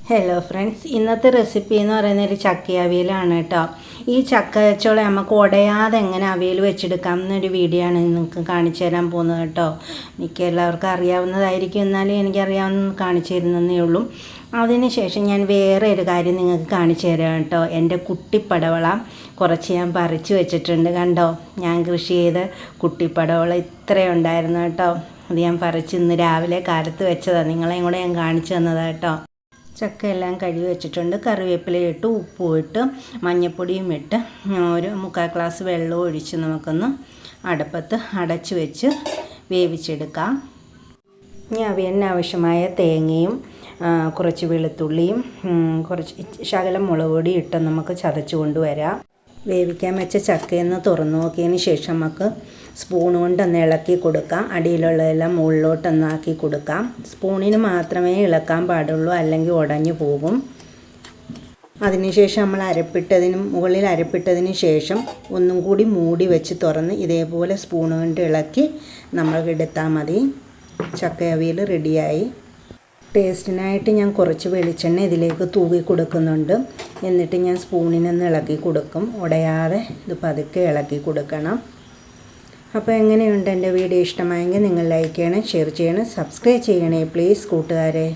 Hello friends, ഇന്നത്തെ recipe എന്ന് പറയുന്നത് ഒരു ചക്ക അവിയലാണ് കേട്ടോ. ഈ ചക്കച്ചോള നമുക്ക് ഉടയാതെ എങ്ങനെ അവിയൽ വെച്ചെടുക്കാം എന്നൊരു വീഡിയോ ആണ് നിങ്ങൾക്ക് കാണിച്ചു തരാൻ പോകുന്നത് കേട്ടോ. മിക്ക എല്ലാവർക്കും അറിയാവുന്നതായിരിക്കും, എന്നാലും എനിക്കറിയാവുന്ന കാണിച്ചു തരുന്നതേ ഉള്ളൂ. അതിനുശേഷം ഞാൻ വേറെ ഒരു കാര്യം നിങ്ങൾക്ക് കാണിച്ചു തരാം കേട്ടോ. എൻ്റെ കുട്ടിപ്പടവള കുറച്ച് ഞാൻ പറിച്ചു വെച്ചിട്ടുണ്ട്. കണ്ടോ, ഞാൻ കൃഷി ചെയ്ത കുട്ടിപ്പടവള ഇത്രയുണ്ടായിരുന്നു കേട്ടോ. അത് ഞാൻ പറിച്ച് ഇന്ന് രാവിലെ കാലത്ത് വെച്ചതാണ്, നിങ്ങളെയും കൂടെ ഞാൻ കാണിച്ചു തന്നതാണ് കേട്ടോ. ചക്കയെല്ലാം കഴുകി വെച്ചിട്ടുണ്ട്. കറിവേപ്പില ഇട്ട്, ഉപ്പും ഇട്ട്, മഞ്ഞൾപ്പൊടിയും ഇട്ട്, ഒരു 3/4 ഗ്ലാസ് വെള്ളവും ഒഴിച്ച് നമുക്കൊന്ന് അടുപ്പത്ത് അടച്ച് വെച്ച് വേവിച്ചെടുക്കാം. ഇനി അവിയലിന് ആവശ്യമായ തേങ്ങയും കുറച്ച് വെളുത്തുള്ളിയും കുറച്ച് ശകലം മുളക് പൊടി ഇട്ട് നമുക്ക് ചതച്ച് കൊണ്ടുവരാം. വേവിക്കാൻ വെച്ച ചക്കയൊന്ന് തുറന്നു നോക്കിയതിന് ശേഷം നമുക്ക് സ്പൂൺ കൊണ്ടൊന്ന് ഇളക്കി കൊടുക്കാം. അടിയിലുള്ളതെല്ലാം മുകളിലോട്ടൊന്ന് ആക്കി കൊടുക്കാം. സ്പൂണിന് മാത്രമേ ഇളക്കാൻ പാടുള്ളൂ, അല്ലെങ്കിൽ ഉടഞ്ഞു പോകും. അതിനുശേഷം നമ്മൾ മുകളിൽ അരപ്പിട്ടതിന് ശേഷം ഒന്നും കൂടി മൂടി വെച്ച് തുറന്ന് ഇതേപോലെ സ്പൂൺ കൊണ്ട് ഇളക്കി നമ്മൾ എടുത്താൽ മതി. ചക്ക അവിയൽ റെഡിയായി. ടേസ്റ്റിനായിട്ട് ഞാൻ കുറച്ച് വെളിച്ചെണ്ണ ഇതിലേക്ക് തൂവി കൊടുക്കുന്നുണ്ട്. എന്നിട്ട് ഞാൻ സ്പൂണിനൊന്ന് ഇളക്കി കൊടുക്കും. ഉടയാതെ ഇത് പതുക്കെ ഇളക്കി കൊടുക്കണം. അപ്പോൾ എങ്ങനെയുണ്ട് എൻ്റെ വീഡിയോ? ഇഷ്ടമായെങ്കിൽ നിങ്ങൾ ലൈക്ക് ചെയ്യണം, ഷെയർ ചെയ്യണം, സബ്സ്ക്രൈബ് ചെയ്യണേ പ്ലീസ് കൂട്ടുകാരെ.